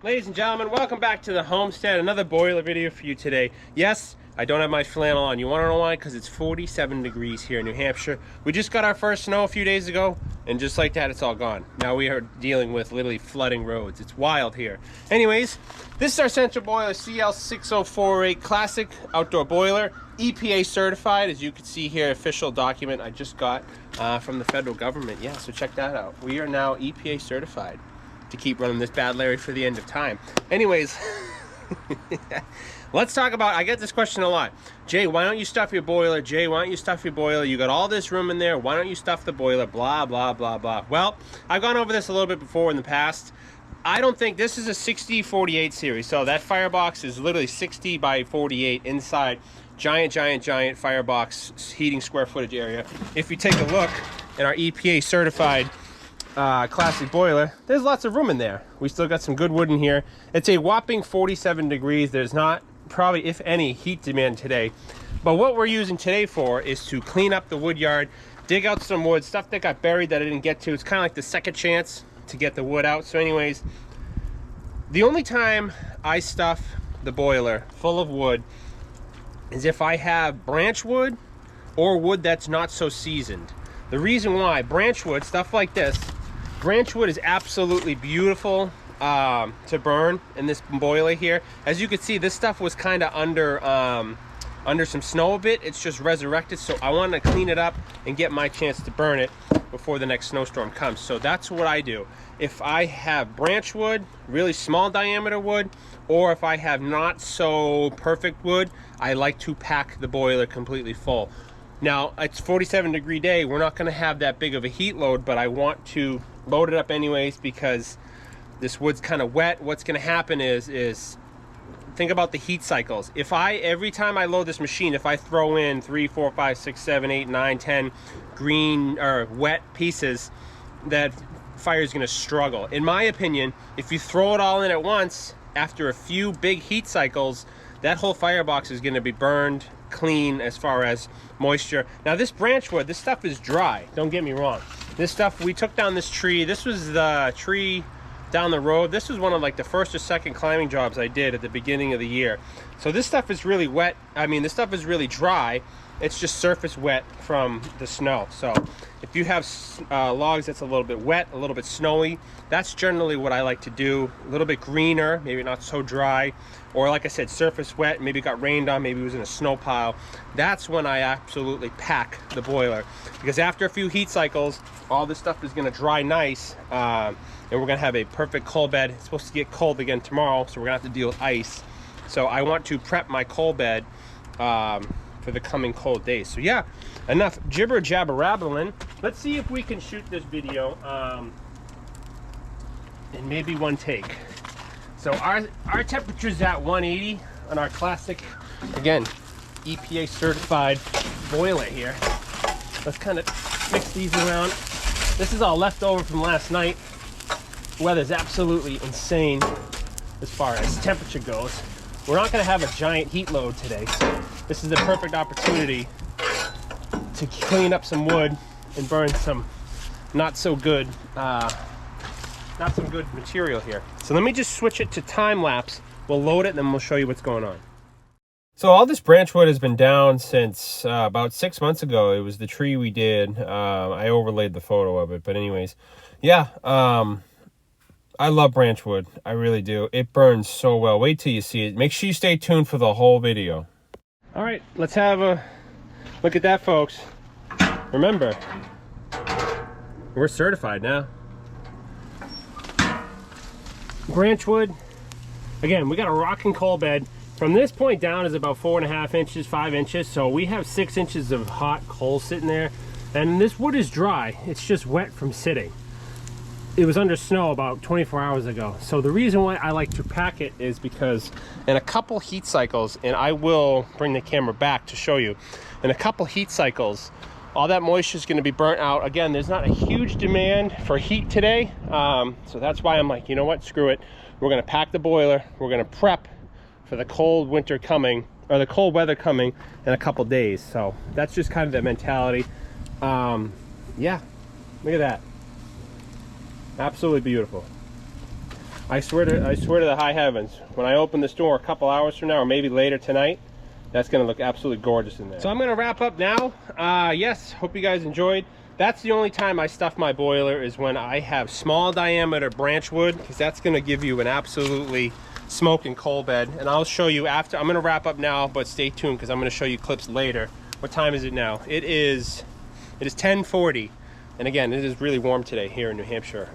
Ladies and gentlemen, welcome back to the Homestead. Another boiler video for you today. Yes, I don't have my flannel on. You want to know why? Because it's 47 degrees here in New Hampshire. We just got our first snow a few days ago, and just like that, it's all gone. Now we are dealing with literally flooding roads. It's wild here. Anyways, this is our central boiler, CL6048 Classic Outdoor Boiler. EPA certified, as you can see here, official document I just got from the federal government. Yeah, so check that out. We are now EPA certified to keep running this bad Larry for the end of time. Anyways, let's talk about, I get this question a lot. Jay, why don't you stuff your boiler? Jay, why don't you stuff your boiler? You got all this room in there. Why don't you stuff the boiler? Blah, blah, blah, blah. Well, I've gone over this a little bit before in the past. I don't think, this is a 60-48 series. So that firebox is literally 60 by 48 inside. Giant firebox heating square footage area. If you take a look at our EPA certified classic boiler, there's lots of room in there. We still got some good wood in here. It's a whopping 47 degrees. There's not probably, if any, heat demand today. But what we're using today for is to clean up the wood yard, dig out some wood, stuff that got buried that I didn't get to. It's kind of like the second chance to get the wood out. So anyways, the only time I stuff the boiler full of wood is if I have branch wood or wood that's not so seasoned. The reason why, branch wood, stuff like this, branch wood is absolutely beautiful to burn in this boiler here. As you can see, this stuff was kind of under some snow a bit. It's just resurrected, so I want to clean it up and get my chance to burn it before the next snowstorm comes. So that's what I do. If I have branch wood, really small diameter wood, or if I have not so perfect wood, I like to pack the boiler completely full. Now, it's 47 degree day. We're not going to have that big of a heat load, but I want to load it up anyways because this wood's kind of wet. What's going to happen is think about the heat cycles. If every time I load this machine, if I throw in 3, 4, 5, 6, 7, 8, 9, 10 green or wet pieces, that fire is going to struggle. In my opinion, if you throw it all in at once, after a few big heat cycles, that whole firebox is going to be burned clean as far as moisture. Now this branch wood, this stuff is dry, don't get me wrong. This stuff, we took down this tree. This was the tree down the road. This was one of like the first or second climbing jobs I did at the beginning of the year. So this stuff is really wet. I mean, this stuff is really dry. It's just surface wet from the snow. So if you have logs that's a little bit wet, a little bit snowy, that's generally what I like to do. A little bit greener, maybe not so dry, or like I said, surface wet, maybe it got rained on, maybe it was in a snow pile. That's when I absolutely pack the boiler, because after a few heat cycles, all this stuff is gonna dry nice, and we're gonna have a perfect coal bed. It's supposed to get cold again tomorrow, so we're gonna have to deal with ice. So I want to prep my coal bed for the coming cold days. So yeah, enough jibber jabber rabbling. Let's see if we can shoot this video in maybe one take. So our temperature's at 180 on our classic, again, EPA certified boiler here. Let's kind of mix these around. This is all left over from last night. Weather's absolutely insane as far as temperature goes. We're not going to have a giant heat load today, so this is the perfect opportunity to clean up some wood and burn some not so good material here. So let me just switch it to time lapse. We'll load it and then we'll show you what's going on. So all this branch wood has been down since about 6 months ago. It was the tree we did. I overlaid the photo of it, but anyways, yeah. I love branch wood. I really do. It burns so well. Wait till you see it. Make sure you stay tuned for the whole video. All right, let's have a look at that, folks. Remember, we're certified now. Branch wood. Again, we got a rocking coal bed. From this point down is about 4.5 inches, 5 inches. So we have 6 inches of hot coal sitting there. And this wood is dry. It's just wet from sitting. It was under snow about 24 hours ago. So the reason why I like to pack it is because in a couple heat cycles, and I will bring the camera back to show you, in a couple heat cycles, all that moisture is going to be burnt out. Again, there's not a huge demand for heat today. So that's why I'm like, you know what, screw it. We're going to pack the boiler. We're going to prep for the cold winter coming, or the cold weather coming in a couple days. So that's just kind of the mentality. Yeah, look at that. Absolutely beautiful. I swear to the high heavens, when I open this door a couple hours from now, or maybe later tonight, that's gonna look absolutely gorgeous in there. So I'm gonna wrap up now. Yes, hope you guys enjoyed. That's the only time I stuff my boiler, is when I have small diameter branch wood, because that's gonna give you an absolutely smoking coal bed. And I'll show you after. I'm gonna wrap up now, but stay tuned because I'm gonna show you clips later. What time is it now? It is 10:40. And again, it is really warm today here in New Hampshire.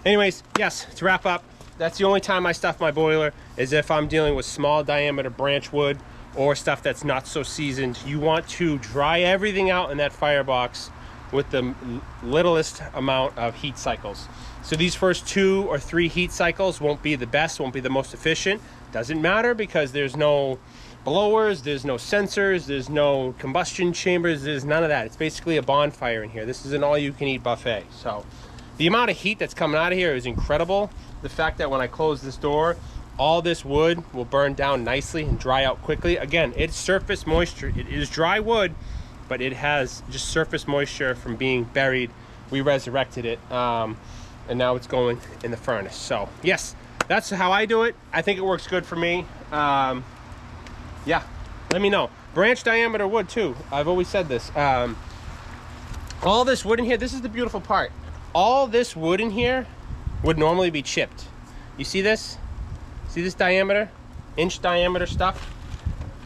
Anyways, yes, to wrap up, that's the only time I stuff my boiler, is if I'm dealing with small diameter branch wood or stuff that's not so seasoned. You want to dry everything out in that firebox with the littlest amount of heat cycles. So these first 2 or 3 heat cycles won't be the best, won't be the most efficient. Doesn't matter, because there's no blowers, there's no sensors, there's no combustion chambers, there's none of that. It's basically a bonfire in here. This is an all-you-can-eat buffet. So the amount of heat that's coming out of here is incredible. The fact that when I close this door, all this wood will burn down nicely and dry out quickly. Again, it's surface moisture. It is dry wood, but it has just surface moisture from being buried. We resurrected it, and now it's going in the furnace. So yes, that's how I do it. I think it works good for me. Yeah, let me know. Branch diameter wood too. I've always said this. All this wood in here, this is the beautiful part. All this wood in here would normally be chipped. You see this? See this diameter? Inch diameter stuff?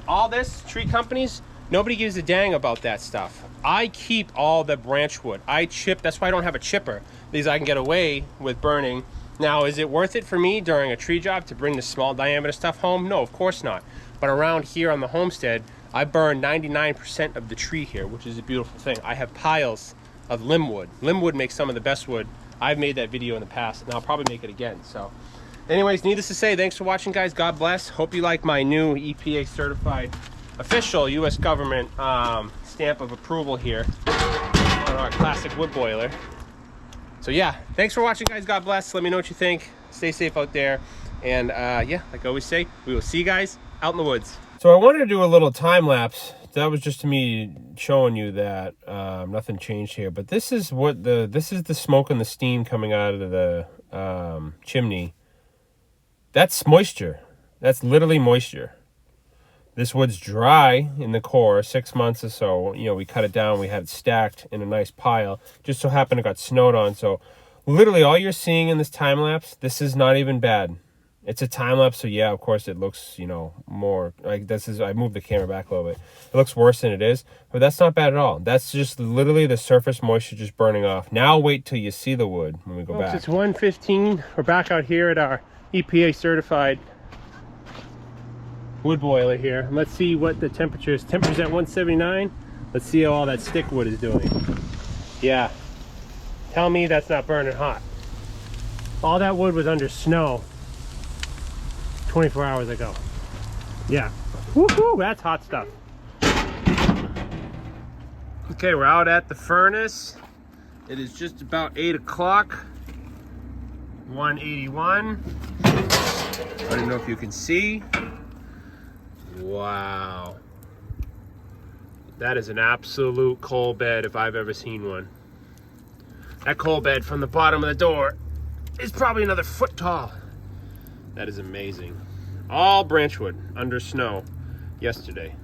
All this, tree companies, nobody gives a dang about that stuff. I keep all the branch wood. I chip, that's why I don't have a chipper, because I can get away with burning. Now, is it worth it for me during a tree job to bring the small diameter stuff home? No, of course not. But around here on the homestead, I burn 99% of the tree here, which is a beautiful thing. I have piles of limb wood. Limb wood makes some of the best wood. I've made that video in the past, and I'll probably make it again. So anyways, needless to say, thanks for watching, guys. God bless. Hope you like my new EPA certified official U.S. government stamp of approval here on our classic wood boiler. So yeah, thanks for watching, guys. God bless. Let me know what you think. Stay safe out there. And yeah, like I always say, we will see you guys out in the woods. So I wanted to do a little time lapse. That was just me showing you that nothing changed here. But this is what this is the smoke and the steam coming out of the chimney. That's moisture. That's literally moisture. This wood's dry in the core, 6 months or so. You know, we cut it down, we had it stacked in a nice pile. Just so happened it got snowed on. So literally all you're seeing in this time lapse, this is not even bad. It's a time lapse, so yeah, of course it looks, you know, more like this is, I moved the camera back a little bit. It looks worse than it is, but that's not bad at all. That's just literally the surface moisture just burning off. Now wait till you see the wood when we go back. It's 1:15. We're back out here at our EPA certified wood boiler here. And let's see what the temperature is. Temperature's at 179. Let's see how all that stick wood is doing. Yeah. Tell me that's not burning hot. All that wood was under snow 24 hours ago. Yeah. Woohoo, that's hot stuff. Okay, we're out at the furnace. It is just about 8 o'clock. 181. I don't know if you can see. Wow. That is an absolute coal bed if I've ever seen one. That coal bed from the bottom of the door is probably another foot tall. That is amazing. All branch wood under snow yesterday.